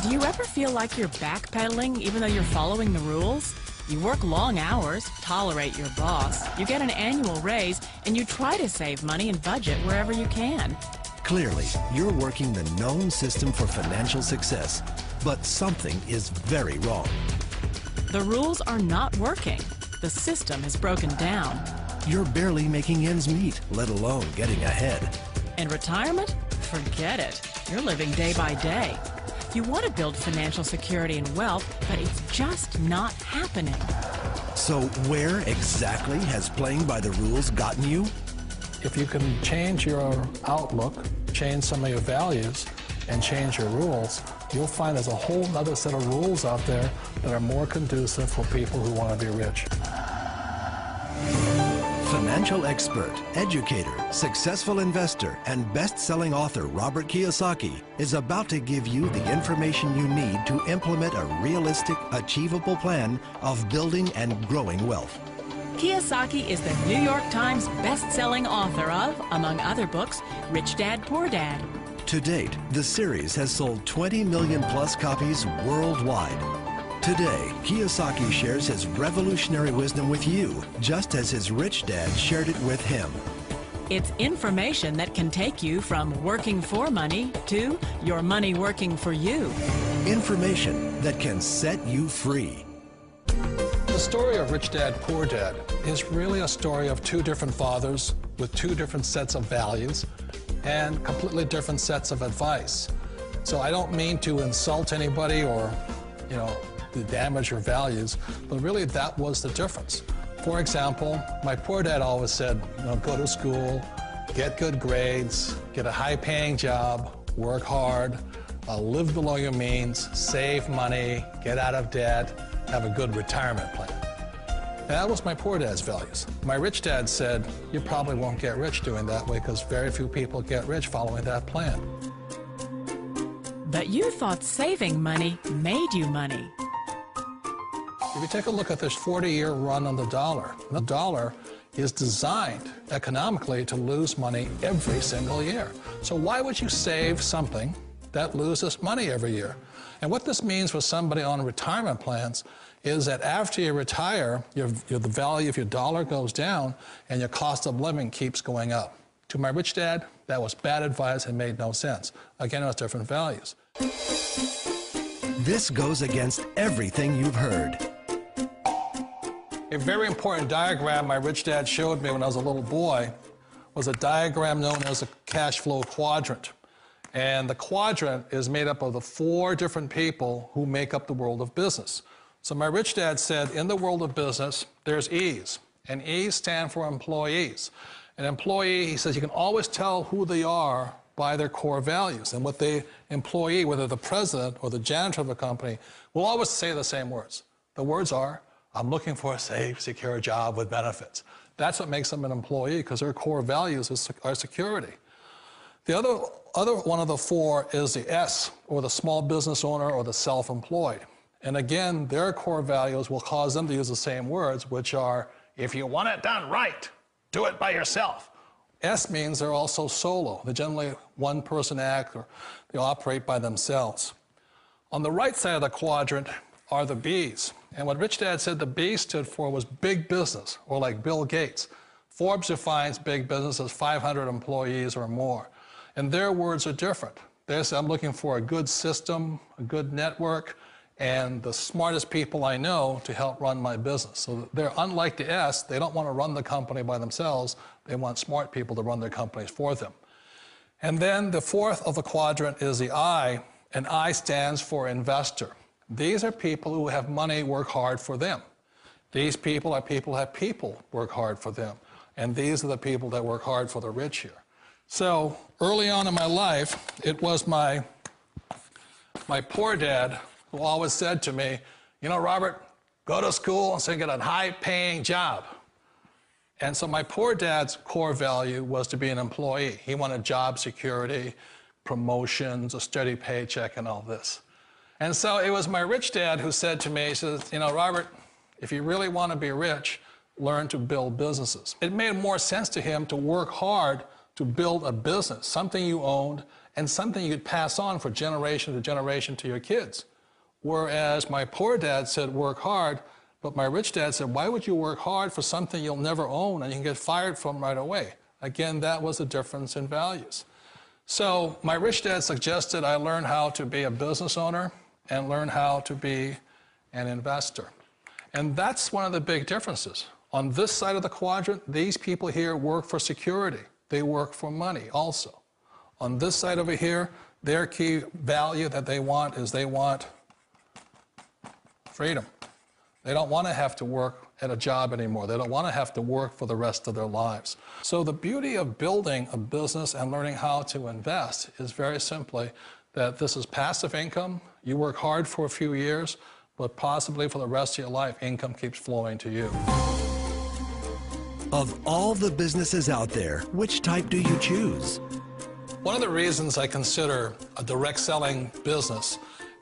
Do you ever feel like you're backpedaling even though you're following the rules? You work long hours, tolerate your boss, you get an annual raise, and you try to save money and budget wherever you can. Clearly, you're working the known system for financial success, but something is very wrong. The rules are not working. The system has broken down. You're barely making ends meet, let alone getting ahead. And retirement? Forget it. You're living day by day. You want to build financial security and wealth, but it's just not happening. So where exactly has playing by the rules gotten you? If you can change your outlook, change some of your values, and change your rules, you'll find there's a whole other set of rules out there that are more conducive for people who want to be rich. Financial expert, educator, successful investor, and best-selling author Robert Kiyosaki is about to give you the information you need to implement a realistic, achievable plan of building and growing wealth. Kiyosaki is the New York Times best-selling author of, among other books, Rich Dad, Poor Dad. To date, the series has sold 20 million plus copies worldwide. Today, Kiyosaki shares his revolutionary wisdom with you, just as his rich dad shared it with him. It's information that can take you from working for money to your money working for you. Information that can set you free. The story of Rich Dad, Poor Dad is really a story of two different fathers with two different sets of values and completely different sets of advice. So I don't mean to insult anybody or, to damage your values, but really that was the difference. For example, my poor dad always said, go to school, get good grades, get a high-paying job, work hard, live below your means, save money, get out of debt, have a good retirement plan. And that was my poor dad's values. My rich dad said, you probably won't get rich doing that way because very few people get rich following that plan. But you thought saving money made you money. If you take a look at this 40-year run on the dollar is designed economically to lose money every single year. So why would you save something that loses money every year? And what this means for somebody on retirement plans is that after you retire, the value of your dollar goes down and your cost of living keeps going up. To my rich dad, that was bad advice and made no sense. Again, it was different values. This goes against everything you've heard. A very important diagram my rich dad showed me when I was a little boy was a diagram known as a cash flow quadrant. And the quadrant is made up of the 4 different people who make up the world of business. So my rich dad said, in the world of business, there's E's, and E's stand for employees. An employee, he says, you can always tell who they are by their core values. And what the employee, whether the president or the janitor of a company, will always say the same words. The words are, I'm looking for a safe, secure job with benefits. That's what makes them an employee, because their core values are security. The other one of the 4 is the S, or the small business owner or the self-employed. And again, their core values will cause them to use the same words, which are, if you want it done right, do it by yourself. S means they're also solo. They're generally one-person act, or they operate by themselves. On the right side of the quadrant are the B's. And what Rich Dad said the B stood for was big business, or like Bill Gates. Forbes defines big business as 500 employees or more. And their words are different. They say, I'm looking for a good system, a good network, and the smartest people I know to help run my business. So they're unlike the S. They don't want to run the company by themselves. They want smart people to run their companies for them. And then the 4th of the quadrant is the I, and I stands for investor. These are people who have money work hard for them. These people are people who have people work hard for them. And these are the people that work hard for the rich here. So early on in my life, it was my poor dad who always said to me, Robert, go to school and so you get a high-paying job. And so my poor dad's core value was to be an employee. He wanted job security, promotions, a steady paycheck, and all this. And so it was my rich dad who said to me, he says, Robert, if you really want to be rich, learn to build businesses. It made more sense to him to work hard to build a business, something you owned, and something you could pass on for generation to generation to your kids. Whereas my poor dad said, work hard, but my rich dad said, why would you work hard for something you'll never own and you can get fired from right away? Again, that was the difference in values. So my rich dad suggested I learn how to be a business owner and learn how to be an investor. And that's one of the big differences. On this side of the quadrant, these people here work for security. They work for money also. On this side over here, their key value that they want is they want freedom. They don't want to have to work at a job anymore. They don't want to have to work for the rest of their lives. So the beauty of building a business and learning how to invest is very simply that this is passive income. You work hard for a few years, but possibly for the rest of your life, income keeps flowing to you. Of all the businesses out there, which type do you choose? One of the reasons I consider a direct selling business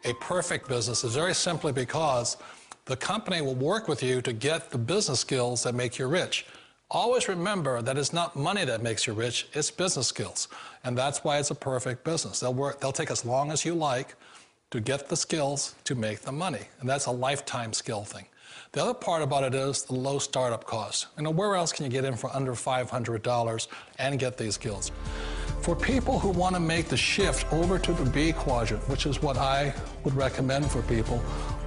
a perfect business is very simply because the company will work with you to get the business skills that make you rich. Always remember that it's not money that makes you rich, it's business skills. And that's why it's a perfect business. They'll take as long as you like to get the skills to make the money. And that's a lifetime skill thing. The other part about it is the low startup cost. You know, where else can you get in for under $500 and get these skills? For people who want to make the shift over to the B quadrant, which is what I would recommend for people,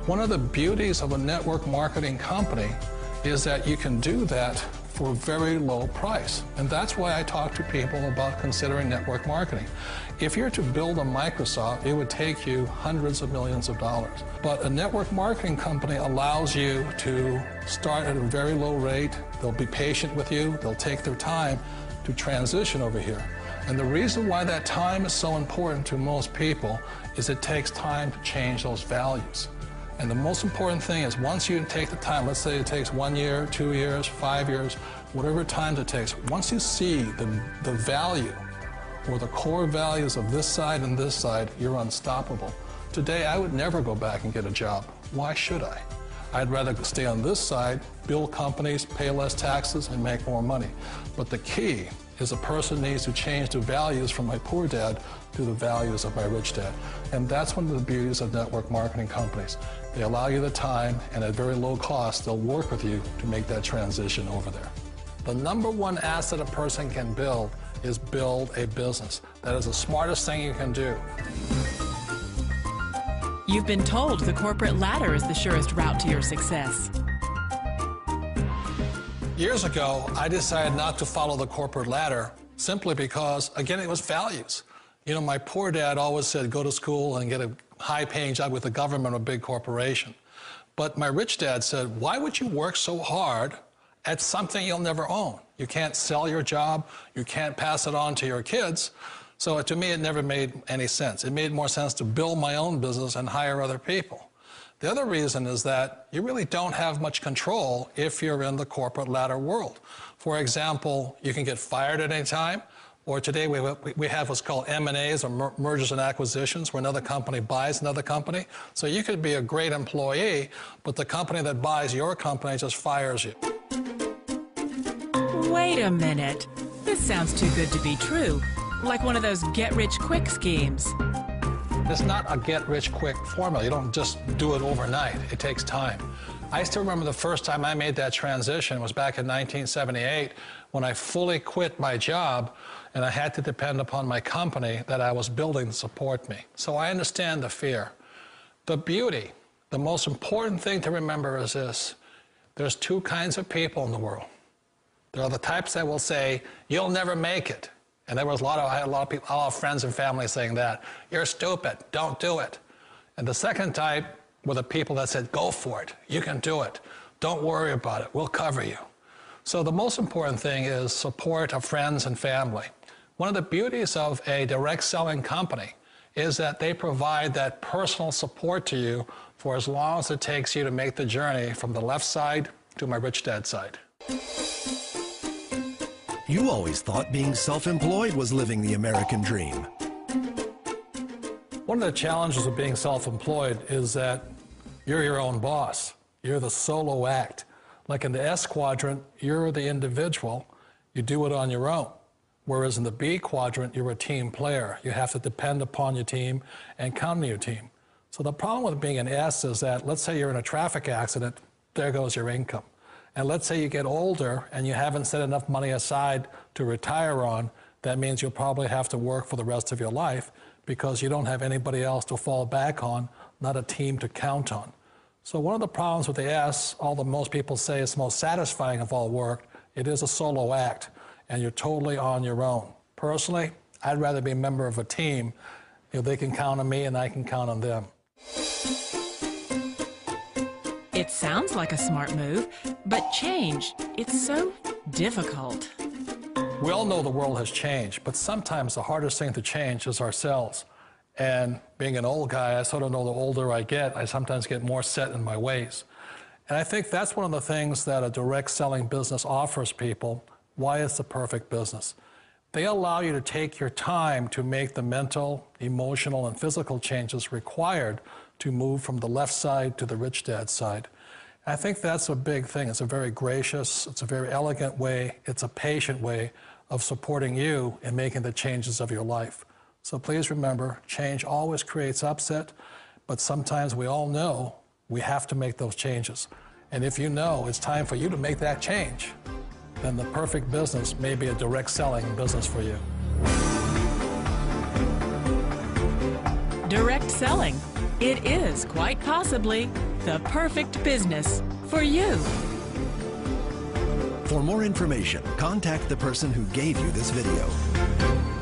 one of the beauties of a network marketing company is that you can do that for a very low price. And that's why I talk to people about considering network marketing. If you're to build a Microsoft, it would take you hundreds of millions of dollars. But a network marketing company allows you to start at a very low rate. They'll be patient with you. They'll take their time to transition over here. And the reason why that time is so important to most people is it takes time to change those values. And the most important thing is once you take the time, let's say it takes 1 year, 2 years, 5 years, whatever time it takes, once you see the value or the core values of this side and this side, you're unstoppable. Today, I would never go back and get a job. Why should I? I'd rather stay on this side, build companies, pay less taxes, and make more money. But the key is a person needs to change the values from my poor dad to the values of my rich dad. And that's one of the beauties of network marketing companies. They allow you the time, and at very low cost, they'll work with you to make that transition over there. The number one asset a person can build is build a business. That is the smartest thing you can do. You've been told the corporate ladder is the surest route to your success. Years ago, I decided not to follow the corporate ladder simply because, again, it was values. You know, my poor dad always said, go to school and get a high-paying job with the government or a big corporation. But my rich dad said, why would you work so hard at something you'll never own? You can't sell your job. You can't pass it on to your kids. So to me, it never made any sense. It made more sense to build my own business and hire other people. The other reason is that you really don't have much control if you're in the corporate ladder world. For example, you can get fired at any time, or today we have what's called M&As, or mergers and acquisitions, where another company buys another company. So you could be a great employee, but the company that buys your company just fires you. Wait a minute. This sounds too good to be true. Like one of those get-rich-quick schemes. It's not a get-rich-quick formula. You don't just do it overnight. It takes time. I still remember the first time I made that transition was back in 1978 when I fully quit my job and I had to depend upon my company that I was building to support me. So I understand the fear. The beauty, the most important thing to remember is this. There's two kinds of people in the world. There are the types that will say, you'll never make it. And there was I had a lot of people, a lot of friends and family saying that. You're stupid, don't do it. And the second type were the people that said, go for it, you can do it. Don't worry about it, we'll cover you. So the most important thing is support of friends and family. One of the beauties of a direct selling company is that they provide that personal support to you for as long as it takes you to make the journey from the left side to my rich dad side. You always thought being self-employed was living the American dream. One of the challenges of being self-employed is that you're your own boss. You're the solo act. Like in the S quadrant, you're the individual. You do it on your own. Whereas in the B quadrant, you're a team player. You have to depend upon your team and count on your team. So the problem with being an S is that, let's say you're in a traffic accident, there goes your income. And let's say you get older and you haven't set enough money aside to retire on, that means you'll probably have to work for the rest of your life because you don't have anybody else to fall back on, not a team to count on. So one of the problems with the S, although most people say it's the most satisfying of all work, it is a solo act, and you're totally on your own. Personally, I'd rather be a member of a team. They can count on me and I can count on them. It sounds like a smart move, but change, it's so difficult. We all know the world has changed, but sometimes the hardest thing to change is ourselves. And being an old guy, I sort of know the older I get, I sometimes get more set in my ways. And I think that's one of the things that a direct selling business offers people, why it's the perfect business. They allow you to take your time to make the mental, emotional, and physical changes required to move from the left side to the rich dad side. I think that's a big thing. It's a very gracious, it's a very elegant way, it's a patient way of supporting you in making the changes of your life. So please remember, change always creates upset, but sometimes we all know we have to make those changes. And if you know it's time for you to make that change, then the perfect business may be a direct selling business for you. Direct selling. It is quite possibly the perfect business for you. For more information, contact the person who gave you this video.